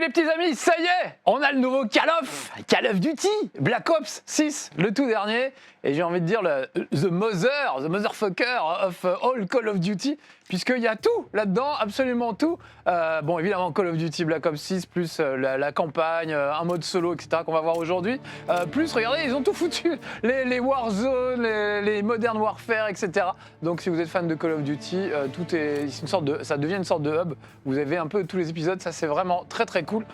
les petits amis, ça y est, on a le nouveau Call of Duty, Black Ops 6, le tout dernier. Et j'ai envie de dire the motherfucker of all Call of Duty, puisqu'il y a tout là-dedans, absolument tout. Bon, évidemment, Call of Duty Black Ops 6, plus la campagne, un mode solo, etc., qu'on va voir aujourd'hui. Plus, regardez, ils ont tout foutu, les Warzone, les Modern Warfare, etc. Donc, si vous êtes fan de Call of Duty, tout est une sorte de, ça devient une sorte de hub. Vous avez un peu tous les épisodes, ça c'est vraiment très très cool.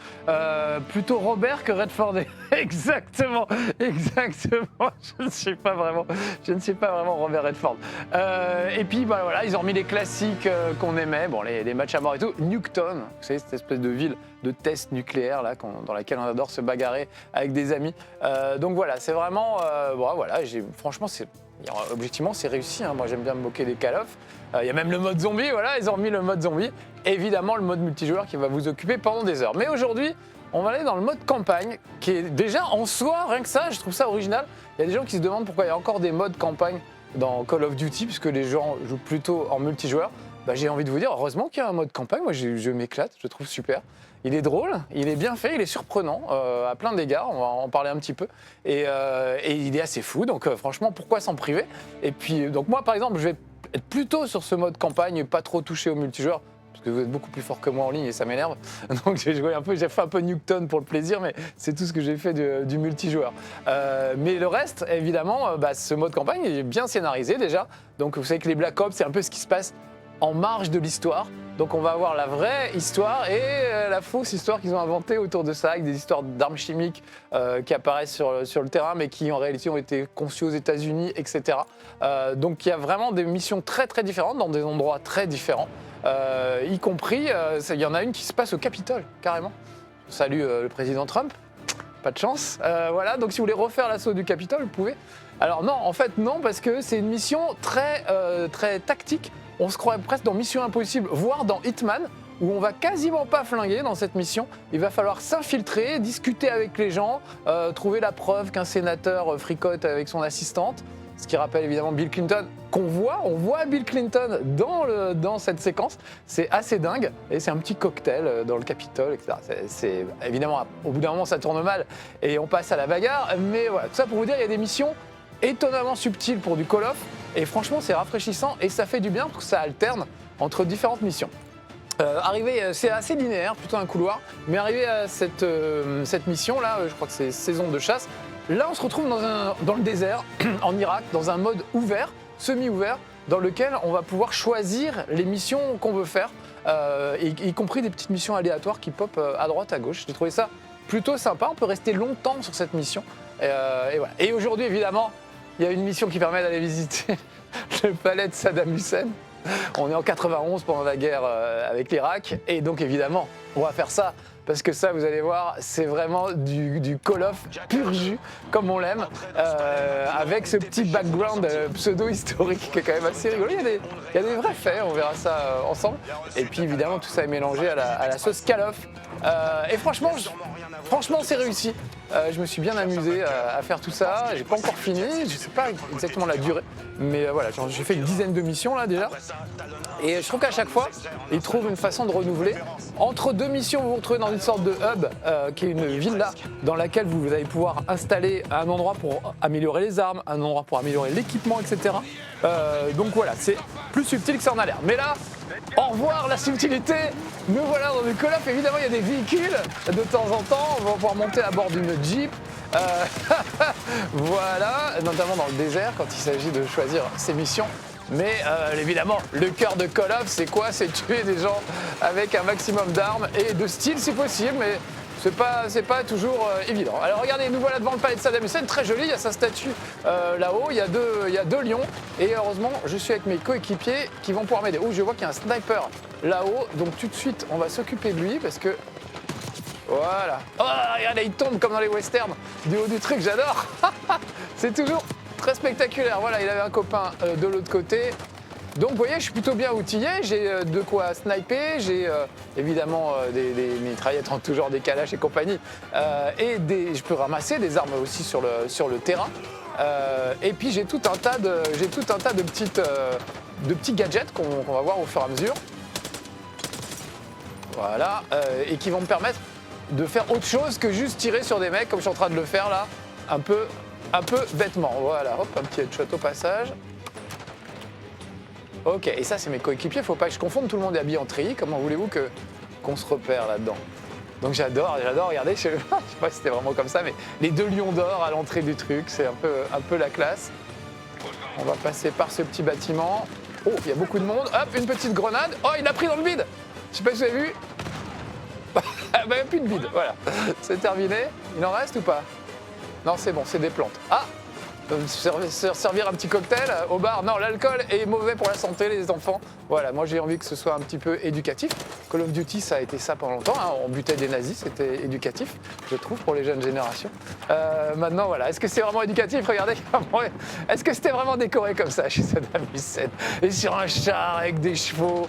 Plutôt Robert que Redford. Exactement. Je ne suis pas vraiment Robert Redford. Et puis bah, voilà, ils ont remis les classiques qu'on aimait, bon les matchs à mort et tout. Nuketown, vous savez cette espèce de ville de test nucléaire là, dans laquelle on adore se bagarrer avec des amis. Donc voilà, c'est vraiment, bon, voilà, franchement objectivement c'est réussi, hein. Moi j'aime bien me moquer des Call of. Il y a même le mode zombie, voilà, ils ont remis le mode zombie. Évidemment le mode multijoueur qui va vous occuper pendant des heures. Mais aujourd'hui, on va aller dans le mode campagne, qui est déjà en soi, rien que ça, je trouve ça original. Il y a des gens qui se demandent pourquoi il y a encore des modes campagne dans Call of Duty, puisque les gens jouent plutôt en multijoueur. Bah, j'ai envie de vous dire, heureusement qu'il y a un mode campagne, moi je m'éclate, je le trouve super. Il est drôle, il est bien fait, il est surprenant à plein d'égards, on va en parler un petit peu. Et il est assez fou, donc franchement, pourquoi s'en priver? Et puis, donc moi par exemple, je vais être plutôt sur ce mode campagne, pas trop touché au multijoueur, parce que vous êtes beaucoup plus fort que moi en ligne et ça m'énerve. Donc j'ai fait un peu Nuketown pour le plaisir, mais c'est tout ce que j'ai fait du multijoueur. Mais le reste, évidemment, ce mode campagne est bien scénarisé déjà. Donc vous savez que les Black Ops, c'est un peu ce qui se passe en marge de l'histoire. Donc on va avoir la vraie histoire et la fausse histoire qu'ils ont inventée autour de ça, avec des histoires d'armes chimiques qui apparaissent sur le terrain, mais qui en réalité ont été conçues aux États-Unis, etc. Donc il y a vraiment des missions très très différentes dans des endroits très différents. Y compris, il y en a une qui se passe au Capitole, carrément. Salut le président Trump, pas de chance. Voilà, donc si vous voulez refaire l'assaut du Capitole, vous pouvez. Alors non, en fait non, parce que c'est une mission très tactique. On se croirait presque dans Mission Impossible, voire dans Hitman, où on va quasiment pas flinguer dans cette mission. Il va falloir s'infiltrer, discuter avec les gens, trouver la preuve qu'un sénateur fricote avec son assistante. Ce qui rappelle évidemment Bill Clinton, on voit Bill Clinton dans cette séquence. C'est assez dingue, et c'est un petit cocktail dans le Capitole, etc. C'est évidemment, au bout d'un moment, ça tourne mal, et on passe à la bagarre. Mais voilà, tout ça pour vous dire, il y a des missions étonnamment subtiles pour du Call of, et franchement, c'est rafraîchissant, et ça fait du bien, parce que ça alterne entre différentes missions. C'est assez linéaire, plutôt un couloir, mais arrivé à cette mission-là, je crois que c'est saison de chasse. Là, on se retrouve dans le désert, en Irak, dans un mode ouvert, semi-ouvert, dans lequel on va pouvoir choisir les missions qu'on veut faire, y compris des petites missions aléatoires qui popent à droite, à gauche. J'ai trouvé ça plutôt sympa, on peut rester longtemps sur cette mission. Et voilà. Et aujourd'hui, évidemment, il y a une mission qui permet d'aller visiter le palais de Saddam Hussein. On est en 91 pendant la guerre avec l'Irak, et donc évidemment, on va faire ça. Parce que ça, vous allez voir, c'est vraiment du Call of pur jus, comme on l'aime, avec ce petit background pseudo-historique qui est quand même assez rigolo. Il y a des vrais faits, on verra ça ensemble. Et puis évidemment, tout ça est mélangé à la sauce Call of. Et franchement, c'est réussi. Je me suis bien amusé à faire tout ça. J'ai pas encore fini, je sais pas exactement la durée, mais voilà, j'ai fait une dizaine de missions là déjà. Et je trouve qu'à chaque fois, ils trouvent une façon de renouveler. Entre deux missions, vous vous retrouvez dans une sorte de hub, qui est une villa dans laquelle vous allez pouvoir installer un endroit pour améliorer les armes, un endroit pour améliorer l'équipement, etc. Donc voilà, c'est plus subtil que ça en a l'air. Mais là, au revoir la subtilité, nous voilà dans du Call of. Évidemment, il y a des véhicules de temps en temps, on va pouvoir monter à bord d'une Jeep. Voilà, notamment dans le désert quand il s'agit de choisir ses missions. Mais évidemment, le cœur de Call of, c'est quoi? C'est tuer des gens avec un maximum d'armes et de style si possible, mais c'est pas toujours évident. Alors regardez, nous voilà devant le palais de Saddam Hussein, très joli, il y a sa statue là-haut, il y a deux lions, et heureusement, je suis avec mes coéquipiers qui vont pouvoir m'aider. Oh, je vois qu'il y a un sniper là-haut, donc tout de suite, on va s'occuper de lui, parce que... Voilà. Oh, regardez, il tombe comme dans les westerns, du haut du truc, j'adore. C'est toujours très spectaculaire. Voilà, il avait un copain de l'autre côté. Donc vous voyez, je suis plutôt bien outillé, j'ai de quoi sniper, j'ai évidemment des mitraillettes en tout genre, des calaches et compagnie, et je peux ramasser des armes aussi sur le terrain. Et puis j'ai tout un tas de petits gadgets qu'on va voir au fur et à mesure. Voilà, et qui vont me permettre de faire autre chose que juste tirer sur des mecs comme je suis en train de le faire là, un peu bêtement. Voilà, hop, un petit headshot au passage. Ok, et ça c'est mes coéquipiers, faut pas que je confonde, tout le monde est habillé en treillis, comment voulez-vous qu'on se repère là-dedans? Donc j'adore, regardez, je sais pas si c'était vraiment comme ça, mais les 2 lions d'or à l'entrée du truc, c'est un peu la classe. On va passer par ce petit bâtiment. Oh, il y a beaucoup de monde. Hop, une petite grenade. Oh, il l'a pris dans le vide. Je sais pas si vous avez vu. Bah, il n'y a plus de vide, voilà. C'est terminé. Il en reste ou pas? Non, c'est bon, c'est des plantes. Ah, servir un petit cocktail au bar. Non, l'alcool est mauvais pour la santé, les enfants. Voilà, moi j'ai envie que ce soit un petit peu éducatif. Call of Duty, ça a été ça pendant longtemps. Hein. On butait des nazis, c'était éducatif, je trouve, pour les jeunes générations. Maintenant, voilà, est-ce que c'est vraiment éducatif? Regardez, est-ce que c'était vraiment décoré comme ça chez Saddam Hussein? Et sur un char avec des chevaux,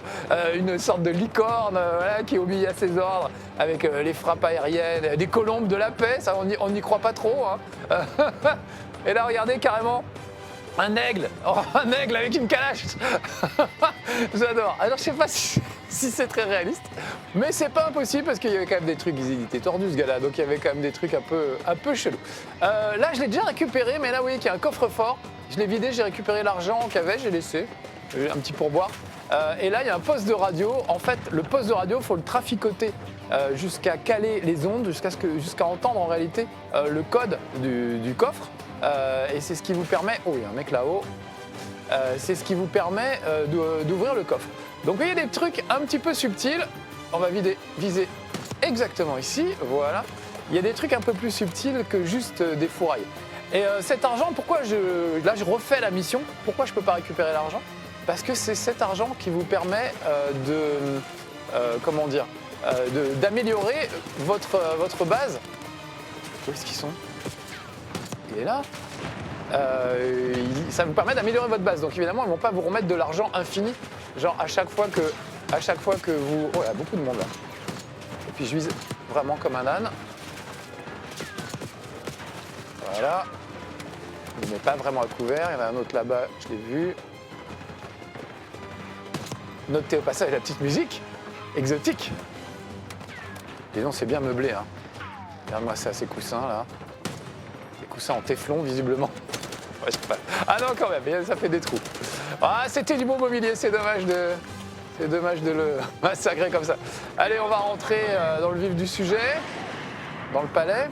une sorte de licorne voilà, qui obéit à ses ordres, avec les frappes aériennes, des colombes de la paix, ça on n'y croit pas trop. Hein. Et là, regardez carrément un aigle, un aigle avec une calache. J'adore. Alors, je sais pas si c'est très réaliste, mais c'est pas impossible parce qu'il y avait quand même des trucs, il était tordu ce gars-là, donc il y avait quand même des trucs un peu chelous. Là, je l'ai déjà récupéré, mais là, vous voyez qu'il y a un coffre-fort. Je l'ai vidé, j'ai récupéré l'argent qu'il y avait, j'ai laissé un petit pourboire. Et là, il y a un poste de radio. En fait, le poste de radio, il faut le traficoter jusqu'à caler les ondes, jusqu'à entendre en réalité le code du coffre. Et c'est ce qui vous permet... Oh, il y a un mec là-haut. C'est ce qui vous permet d'ouvrir le coffre. Donc, vous voyez des trucs un petit peu subtils. On va viser exactement ici. Voilà. Il y a des trucs un peu plus subtils que juste des fourrailles. Et cet argent, là, je refais la mission. Pourquoi je ne peux pas récupérer l'argent? Parce que c'est cet argent qui vous permet d'améliorer votre base. Où est-ce qu'ils sont? Il est là. Ça vous permet d'améliorer votre base. Donc évidemment, ils ne vont pas vous remettre de l'argent infini. Genre à chaque fois que vous... Oh, il y a beaucoup de monde là. Et puis je vise vraiment comme un âne. Voilà. Il n'est pas vraiment à couvert. Il y en a un autre là-bas, je l'ai vu. Notez au passage la petite musique exotique. Dis donc, c'est bien meublé. Hein. Regarde-moi ça, ces coussins là. Des coussins en téflon, visiblement. Ouais, ah non, quand même, ça fait des trous. Ah, c'était du beau mobilier, c'est dommage de le massacrer comme ça. Allez, on va rentrer dans le vif du sujet, dans le palais.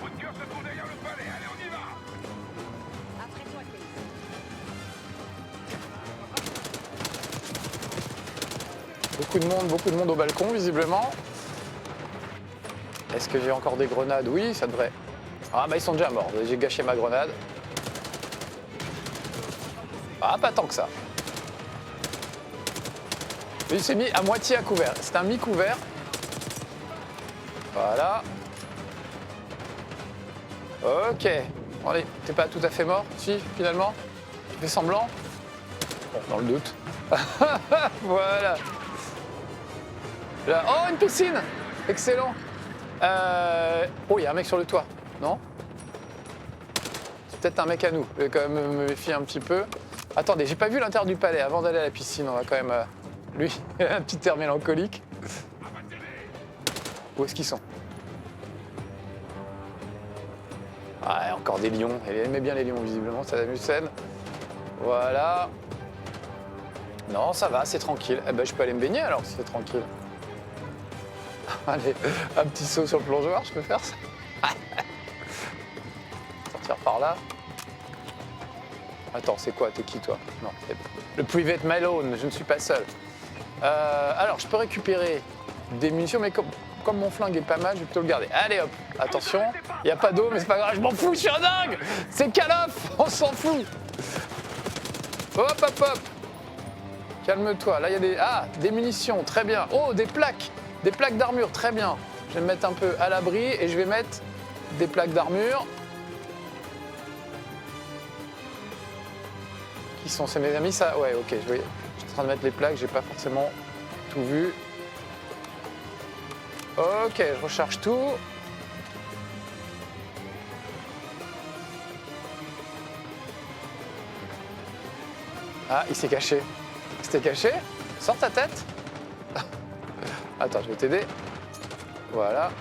Beaucoup de monde au balcon, visiblement. Est-ce que j'ai encore des grenades? Oui, ça devrait. Ah, bah ils sont déjà morts. J'ai gâché ma grenade. Ah, pas tant que ça. Il s'est mis à moitié à couvert. C'est un mi-couvert. Voilà. Ok. Bon, allez, t'es pas tout à fait mort? Si, finalement. Tu fais semblant? Bon, dans le doute. Voilà. Là. Oh, une piscine! Excellent. Oh, il y a un mec sur le toit, non? C'est peut-être un mec à nous. Je vais quand même me méfier un petit peu. Attendez, j'ai pas vu l'intérieur du palais. Avant d'aller à la piscine, on va quand même... Lui, il a un petit air mélancolique. Où est-ce qu'ils sont? Ah, encore des lions. Il aimait bien les lions, visiblement, Saddam Hussein. Voilà. Non, ça va, c'est tranquille. Eh ben, je peux aller me baigner alors, si c'est tranquille. Allez, un petit saut sur le plongeoir, je peux faire ça? Sortir par là. Attends, c'est quoi? T'es qui, toi? Non, le Private Malone, je ne suis pas seul. Alors, je peux récupérer des munitions, mais comme mon flingue est pas mal, je vais plutôt le garder. Allez, hop, attention, il n'y a pas d'eau, mais c'est pas grave, je m'en fous, je suis un dingue! C'est Call of, on s'en fout! Hop, hop, hop! Calme-toi, là, il y a des munitions, très bien. Oh, des plaques! Des plaques d'armure, très bien. Je vais me mettre un peu à l'abri et je vais mettre des plaques d'armure. Qui sont, c'est mes amis ça? Ouais, ok, je suis en train de mettre les plaques, j'ai pas forcément tout vu. Ok, je recharge tout. Ah, il s'est caché. C'était caché? Sors ta tête. Attends, je vais t'aider. Voilà.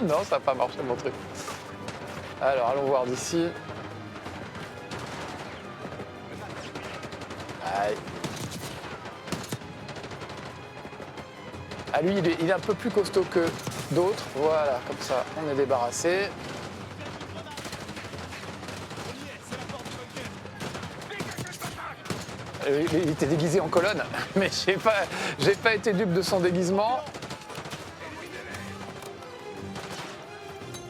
Non, ça n'a pas marché mon truc. Alors, allons voir d'ici. Aïe. Ah, lui, il est un peu plus costaud que d'autres. Voilà, comme ça, on est débarrassé. Il était déguisé en colonne, mais j'ai pas été dupe de son déguisement.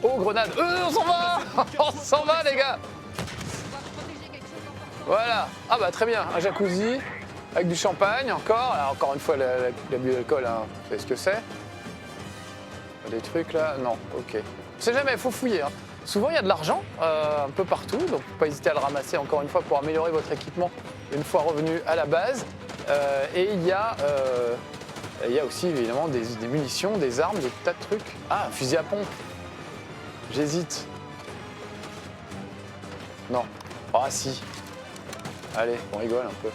Oh, grenade. On s'en va. On s'en va, les gars. Voilà. Ah bah très bien, un jacuzzi avec du champagne encore. Alors, encore une fois, l'abus d'alcool, hein, vous savez ce que c'est. Des trucs là, non, ok. On sait jamais, il faut fouiller. Hein. Souvent, il y a de l'argent un peu partout, donc faut pas hésiter à le ramasser encore une fois pour améliorer votre équipement une fois revenu à la base. Et il y a aussi évidemment des munitions, des armes, des tas de trucs. Ah, un fusil à pompe. J'hésite. Non. Ah si. Allez, on rigole un peu.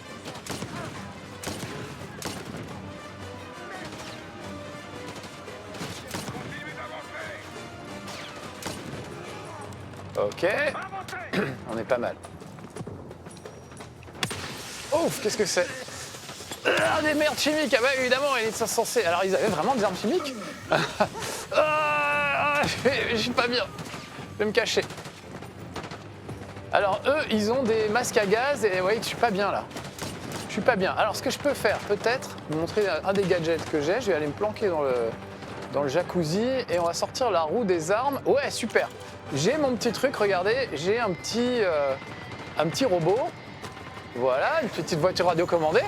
Ok. On est pas mal. Ouf, qu'est-ce que c'est? Des merdes chimiques. Ah bah évidemment, il est censé... Alors ils avaient vraiment des armes chimiques? Je suis pas bien. Je vais me cacher. Alors eux, ils ont des masques à gaz et vous voyez que je suis pas bien là. Je suis pas bien. Alors ce que je peux faire, peut-être, vous montrer un des gadgets que j'ai. Je vais aller me planquer dans le jacuzzi et on va sortir la roue des armes. Ouais, super. J'ai mon petit truc, regardez, j'ai un petit robot. Voilà, une petite voiture radiocommandée.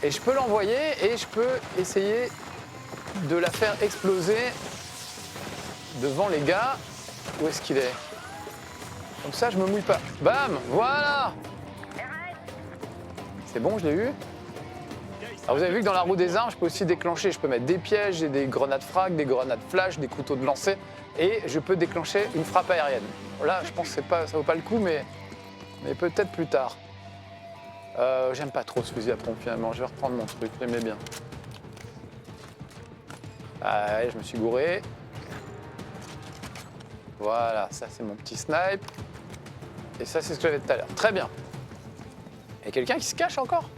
Et je peux l'envoyer et je peux essayer de la faire exploser devant les gars. Où est-ce qu'il est? Comme ça, je me mouille pas. Bam, voilà. C'est bon, je l'ai eu. Alors vous avez vu que dans la roue des armes, je peux aussi déclencher, je peux mettre des pièges, j'ai des grenades frag, des grenades flash, des couteaux de lancer, et je peux déclencher une frappe aérienne. Là, je pense que ça vaut pas le coup, mais peut-être plus tard. J'aime pas trop ce fusil à pompe finalement, je vais reprendre mon truc, j'aimais bien. Allez, je me suis gouré. Voilà, ça c'est mon petit snipe. Et ça c'est ce que j'avais tout à l'heure. Très bien. Il y a quelqu'un qui se cache encore?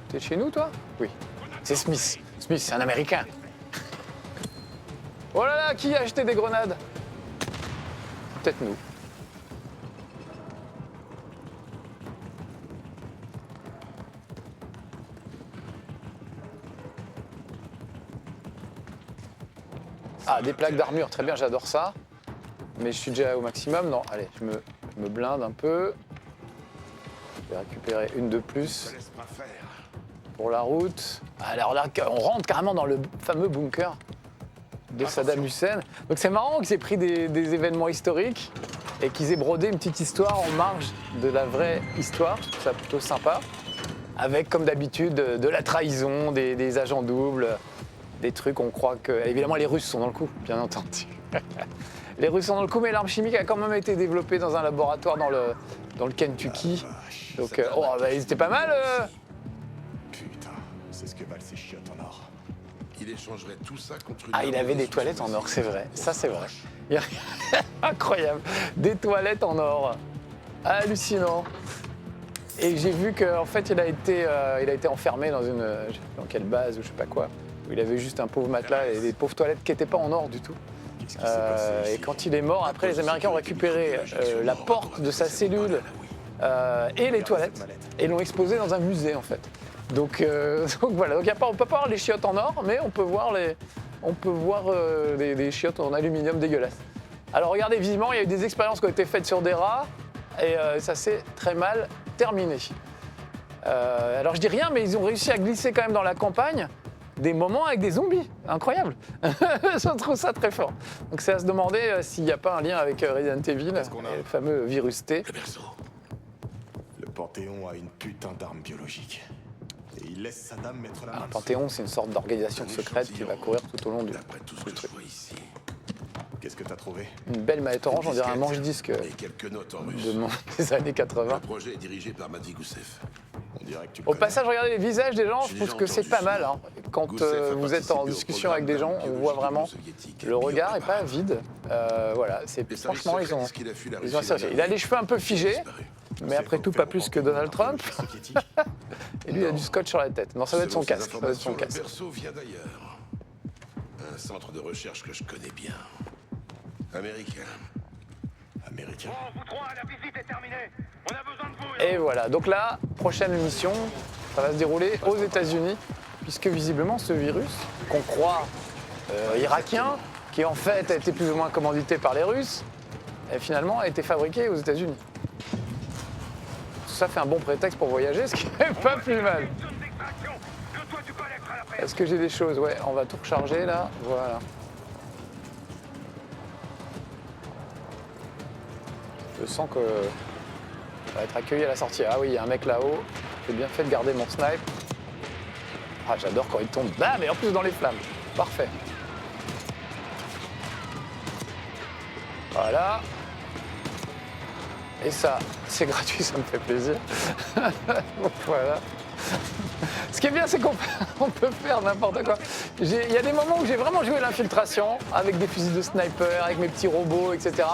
T'es chez nous, toi? Oui. C'est Smith. Smith, c'est un Américain. Oh là là, qui a acheté des grenades? Peut-être nous. Ah, des plaques d'armure, très bien, j'adore ça. Mais je suis déjà au maximum. Non, allez, je me blinde un peu. Je vais récupérer une de plus. Pour la route. Alors là, on rentre carrément dans le fameux bunker de Saddam Hussein. Donc c'est marrant qu'ils aient pris des événements historiques et qu'ils aient brodé une petite histoire en marge de la vraie histoire. Je trouve ça plutôt sympa. Avec, comme d'habitude, de la trahison, des agents doubles, des trucs, on croit que... Évidemment, les Russes sont dans le coup, bien entendu. Les Russes sont dans le coup, mais l'arme chimique a quand même été développée dans un laboratoire dans le Kentucky. Donc, bah, ils étaient pas mal. Putain, c'est ce que valent ces chiottes en or. Il échangerait tout ça contre une... Ah, il avait des toilettes en or, c'est vrai. Ça, c'est vrai. Incroyable. Des toilettes en or. Hallucinant. Et j'ai vu qu'en fait, il a été enfermé dans je sais pas dans quelle base ou je sais pas quoi, où il avait juste un pauvre matelas et des pauvres toilettes qui n'étaient pas en or du tout. Et quand il est mort, après, les Américains ont récupéré la porte de sa cellule et les toilettes et l'ont exposé dans un musée, en fait. Donc voilà, donc, on peut pas voir les chiottes en or, mais on peut voir des chiottes en aluminium dégueulasses. Alors regardez, visiblement, il y a eu des expériences qui ont été faites sur des rats et ça s'est très mal terminé. Alors je dis rien, mais ils ont réussi à glisser quand même dans la campagne des moments avec des zombies. Incroyable. Je trouve ça très fort. Donc c'est à se demander s'il n'y a pas un lien avec Resident Evil, le fameux virus T. Le berceau. Le Panthéon a une putain d'arme biologique. Et il laisse Saddam mettre la main Un dessus. Panthéon, c'est une sorte d'organisation secrète qui va courir tout au long du D'après tout ce que je vois ici. Qu'est-ce que t'as trouvé? Une belle mallette orange, on dirait un manche-disque Et quelques notes en russe. des années 80. Le projet est dirigé par Madi Goussev. On dirait que tu Au connais. passage, regardez les visages des gens, je J'ai trouve déjà que c'est entendu pas ce mal. nom. Hein. quand vous êtes en discussion avec des gens, on voit vraiment le regard est pas vide. Voilà, franchement ils ont assez. Il a les cheveux un peu figés, mais après tout pas plus que Donald Trump. Et lui il a du scotch sur la tête. Non, ça doit être son casque. Ça doit être son Le casque. berceau vient d'ailleurs. Un centre de recherche que je connais bien. Américain. Américain. Vous trois, la visite est terminée. On a besoin de vous. Et voilà, donc la prochaine émission, ça va se dérouler aux États-Unis, puisque visiblement ce virus, qu'on croit irakien, qui en fait a été plus ou moins commandité par les Russes, et finalement a été fabriqué aux États-Unis. Ça fait un bon prétexte pour voyager, ce qui n'est pas plus mal. Zone d'extraction. Le toit du collecteur à la paix. Est-ce que j'ai des choses? Ouais, on va tout recharger là, voilà. Je sens que ça va être accueilli à la sortie. Ah oui, il y a un mec là-haut. J'ai bien fait de garder mon snipe. Ah, j'adore quand il tombe. Ah, mais en plus dans les flammes. Parfait. Voilà. Et ça, c'est gratuit, ça me fait plaisir. Donc voilà. Ce qui est bien, c'est qu'on peut faire n'importe quoi. Il y a des moments où j'ai vraiment joué l'infiltration, avec des fusils de sniper, avec mes petits robots, etc.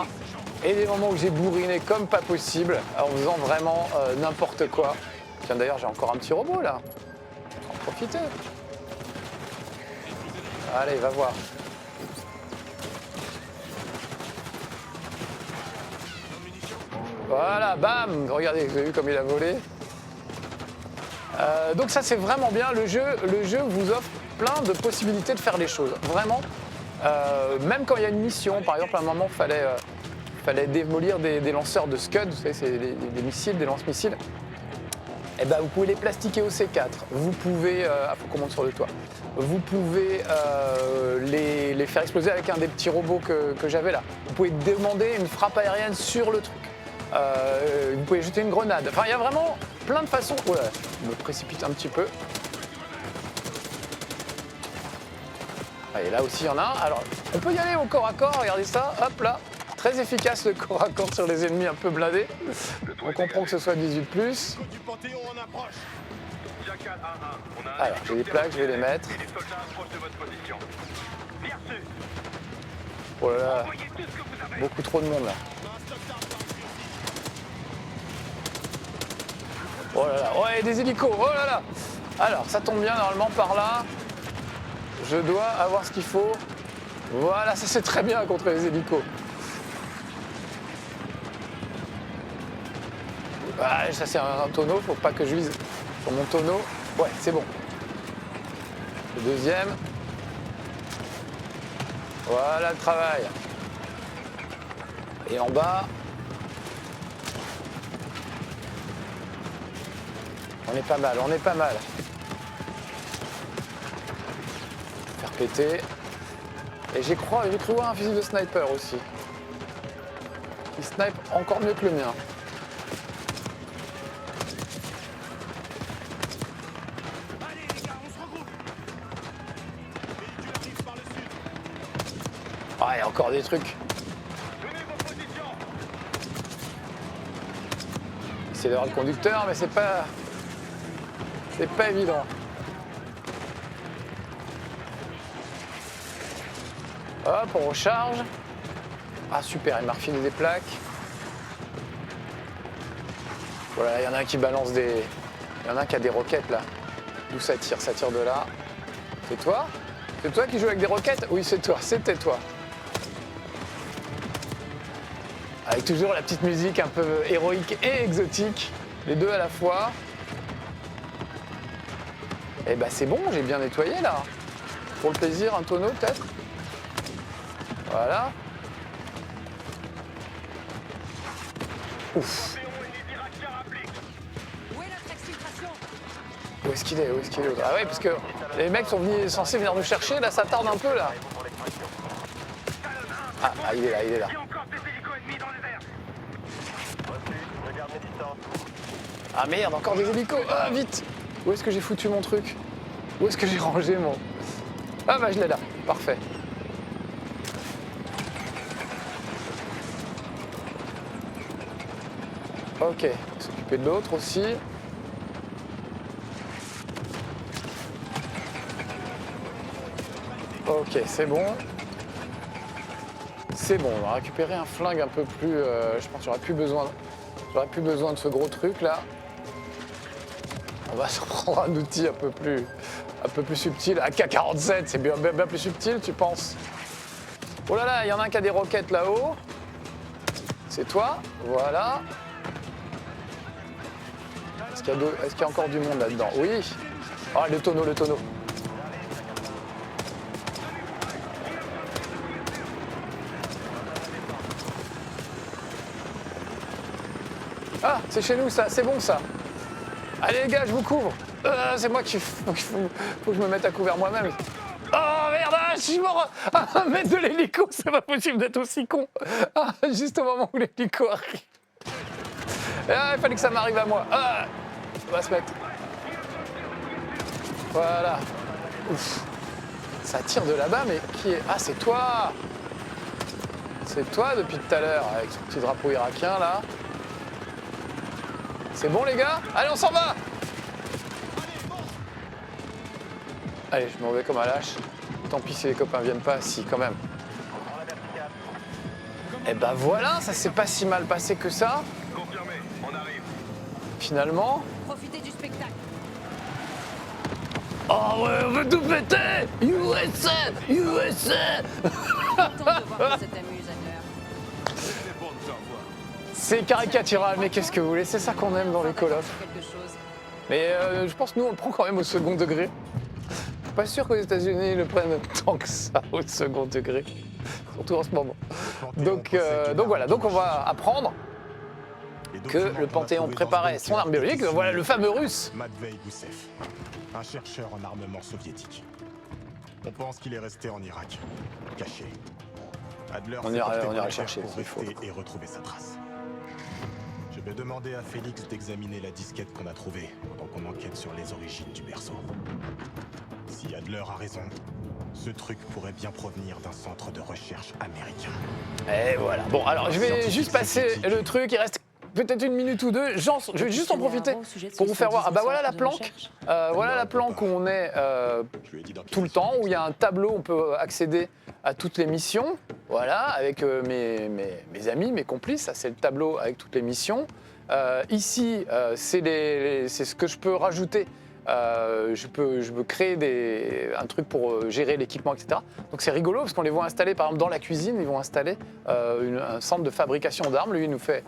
Et des moments où j'ai bourriné comme pas possible, en faisant vraiment n'importe quoi. Tiens, d'ailleurs, j'ai encore un petit robot, là. On va en profiter. Allez, va voir. Voilà, bam! Regardez, vous avez vu comme il a volé. Donc ça, c'est vraiment bien. Le jeu vous offre plein de possibilités de faire les choses. Vraiment. Même quand il y a une mission, par exemple, à un moment, fallait démolir des lanceurs de Scud, vous savez, c'est des missiles, des lance-missiles. Et ben, vous pouvez les plastiquer au C4. Vous pouvez, faut qu'on monte sur le toit. Vous pouvez les faire exploser avec un des petits robots que j'avais là. Vous pouvez demander une frappe aérienne sur le truc. Vous pouvez jeter une grenade. Enfin, il y a vraiment plein de façons. Oh là, je me précipite un petit peu. Ah, et là aussi, il y en a un. Alors, on peut y aller au corps à corps. Regardez ça. Hop là. Très efficace le corps à corps sur les ennemis un peu blindés. On comprend que ce soit 18+. Du Panthéon en approche. Jackal 1-1. On a un Alors, j'ai des plaques, je vais les mettre. et les soldats approchent de votre position. Bien reçu. Oh là là, Envoyez tout ce que vous avez. beaucoup trop de monde là. Oh là là, ouais, des hélicos, oh là là. Alors, ça tombe bien, normalement, par là, je dois avoir ce qu'il faut. Voilà, ça c'est très bien contre les hélicos. Ah, ça c'est un tonneau, faut pas que je vise sur mon tonneau. Ouais, c'est bon. Le deuxième. Voilà le travail. Et en bas. On est pas mal, on est pas mal. Faire péter. Et j'ai cru voir un fusil de sniper aussi. Il snipe encore mieux que le mien. Allez les gars, on se regroupe. Ah, il y a encore des trucs. Tenez vos positions. C'est d'avoir le conducteur, mais c'est pas évident. Hop, on recharge. Ah super, il m'a refilé des plaques. Voilà, il y en a un qui balance des... Il y en a un qui a des roquettes là. D'où ça tire? Ça tire de là. C'est toi? C'est toi qui joues avec des roquettes? Oui, c'est toi, c'était toi. Avec toujours la petite musique un peu héroïque et exotique, les deux à la fois. Eh ben c'est bon, j'ai bien nettoyé là. Pour le plaisir, un tonneau peut-être? Voilà. Ouf. Panthéon et les Irakiens appliquent. Où est notre exfiltration? Où est-ce qu'il est? Où est-ce qu'il est? Ah oui, parce que les mecs sont censés venir nous chercher, là ça tarde un peu là. Ah, il est là, il est là. Il y a encore des hélicos ennemis dans les airs. Regarde mes distances. Ah merde, encore des hélicos. Ah vite. Où est-ce que j'ai foutu mon truc? Où est-ce que j'ai rangé mon... Ah bah je l'ai là, parfait. Ok, on va s'occuper de l'autre aussi. Ok, c'est bon. C'est bon, on va récupérer un flingue un peu plus... je pense que j'aurais plus besoin de ce gros truc là. On va se prendre un outil un peu plus subtil. AK-47, c'est bien plus subtil, tu penses? Oh là là, il y en a un qui a des roquettes là-haut. C'est toi, voilà. Est-ce qu'il y a encore du monde là-dedans? Oui. Ah, le tonneau. Ah, c'est chez nous ça, c'est bon ça. Allez les gars, je vous couvre. C'est moi qui faut que je me mette à couvert moi-même. Oh merde, je suis mort à 1 mètre de l'hélico, c'est pas possible d'être aussi con. Ah, juste au moment où l'hélico arrive. Il fallait que ça m'arrive à moi. On va se mettre. Voilà. Ouf. Ça tire de là-bas, mais qui est... Ah, c'est toi. C'est toi depuis tout à l'heure, avec ce petit drapeau irakien là. C'est bon les gars? Allez, on s'en va! Allez, je m'en vais comme un lâche. Tant pis si les copains viennent pas, si quand même. Et ben voilà, ça s'est pas si mal passé que ça. Confirmé, on arrive. Finalement. Profitez du spectacle. Oh ouais, on veut tout péter! USA! Content de voir que ça t'amuse, Adler. C'est bon de te revoir. C'est caricatural, mais qu'est-ce que vous voulez? C'est ça qu'on aime dans les Call of. Quelque chose. Mais je pense que nous, on le prend quand même au second degré. Je suis pas sûr qu'aux États-Unis, ils le prennent tant que ça au second degré. Surtout en ce moment. Donc voilà, donc on va apprendre que le Panthéon préparait son arme biologique. Voilà le fameux russe. Matvei Gusev, un chercheur en armement soviétique. On pense qu'il est resté en Irak, caché. Adler On s'est ira- porté on ira le volontaire chercher, pour s'il faut. rester et retrouver sa trace. Je vais demander à Félix d'examiner la disquette qu'on a trouvée pendant qu'on enquête sur les origines du berceau. Si Adler a raison, ce truc pourrait bien provenir d'un centre de recherche américain. Et voilà. Bon, alors je vais juste passer le truc. Il reste peut-être 1 minute ou 2. Je vais juste en profiter pour vous faire voir. Ah bah voilà la planque. Voilà la planque où on est Je lui ai dit dans tout le temps, où il y a un tableau, on peut accéder à toutes les missions. Voilà, avec mes amis, mes complices. Ça, c'est le tableau avec toutes les missions. Ici, c'est ce que je peux rajouter. Je peux créer un truc pour gérer l'équipement, etc. Donc c'est rigolo parce qu'on les voit installer, par exemple, dans la cuisine, ils vont installer un centre de fabrication d'armes. Lui, il nous fait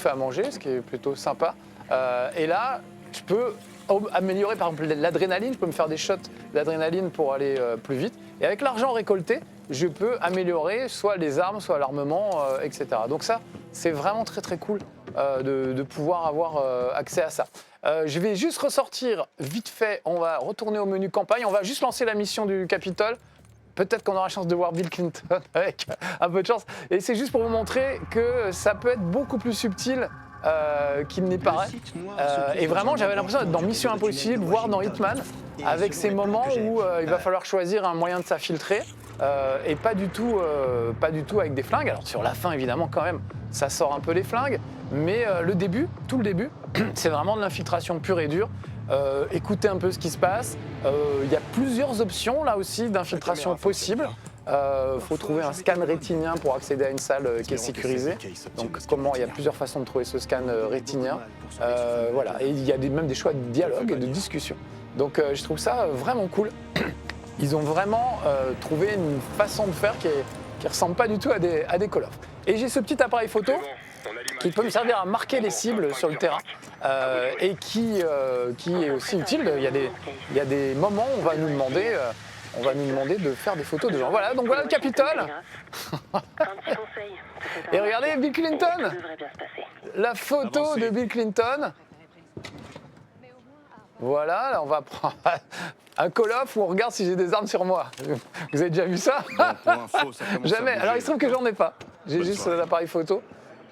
à manger, ce qui est plutôt sympa. Et là, je peux améliorer, par exemple, l'adrénaline. Je peux me faire des shots d'adrénaline pour aller plus vite. Et avec l'argent récolté, je peux améliorer soit les armes, soit l'armement, etc. Donc ça, c'est vraiment très très cool de pouvoir avoir accès à ça. Je vais juste ressortir vite fait, on va retourner au menu campagne, on va juste lancer la mission du Capitole. Peut-être qu'on aura chance de voir Bill Clinton avec un peu de chance. Et c'est juste pour vous montrer que ça peut être beaucoup plus subtil qu'il n'y paraît. Et vraiment, j'avais l'impression d'être dans Mission Impossible, voire dans Hitman, avec ces moments où il va falloir choisir un moyen de s'infiltrer. Et pas du tout avec des flingues. Alors sur la fin, évidemment, quand même, ça sort un peu les flingues. Mais le début, tout le début, c'est vraiment de l'infiltration pure et dure. Écoutez un peu ce qui se passe. Il y a plusieurs options, là aussi, d'infiltration possible. Faut trouver un scan rétinien pour accéder à une salle qui est sécurisée. Donc comment, il y a plusieurs façons de trouver ce scan rétinien. Voilà. Et il y a même des choix de dialogue et de discussion. Donc je trouve ça vraiment cool. Ils ont vraiment trouvé une façon de faire qui ressemble pas du tout à des Call of. Et j'ai ce petit appareil photo qui peut me servir à marquer les cibles sur le terrain et qui est aussi utile. Il y a des moments où on va nous demander de faire des photos de gens. Voilà, donc voilà le Capitole. Et regardez Bill Clinton. La photo de Bill Clinton. Voilà, là on va prendre un Call of où on regarde si j'ai des armes sur moi. Vous avez déjà vu ça? Pour info, ça commence à Jamais. bouger. Alors il se trouve que j'en ai pas. J'ai Bonne juste soirée. l'appareil photo.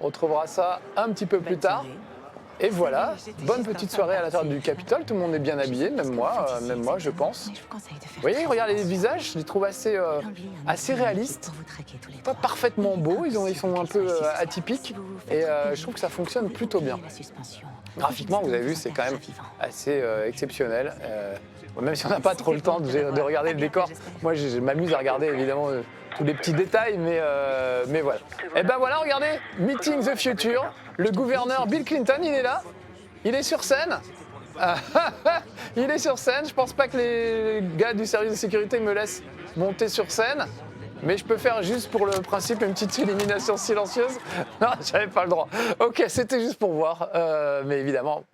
On retrouvera ça un petit peu plus tard. Et voilà, bonne petite soirée à l'intérieur du Capitole, tout le monde est bien habillé, même moi je pense. Vous voyez, regardez les visages, je les trouve assez réalistes, pas parfaitement beaux, ils sont un peu atypiques, et je trouve que ça fonctionne plutôt bien. Graphiquement, vous avez vu, c'est quand même assez exceptionnel. Même si on n'a pas trop le temps de regarder le décor, moi je m'amuse à regarder évidemment tous les petits détails, mais voilà. Et ben voilà, regardez, Meeting the Future, le gouverneur Bill Clinton, il est là, il est sur scène. Il est sur scène, je pense pas que les gars du service de sécurité me laissent monter sur scène, mais je peux faire juste pour le principe une petite élimination silencieuse. Non, j'avais pas le droit. Ok, c'était juste pour voir, mais évidemment,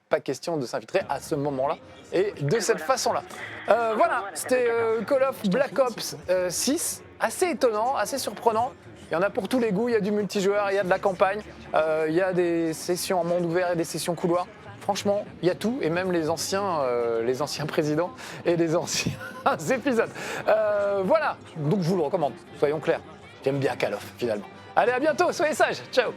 pas question de s'infiltrer à ce moment-là et de cette façon-là. Voilà, c'était Call of Black Ops 6, assez étonnant, assez surprenant. Il y en a pour tous les goûts, il y a du multijoueur, il y a de la campagne, il y a des sessions en monde ouvert et des sessions couloir. Franchement, il y a tout, et même les anciens présidents et les anciens épisodes. Voilà, donc je vous le recommande, soyons clairs. J'aime bien Call of, finalement. Allez, à bientôt, soyez sages, ciao.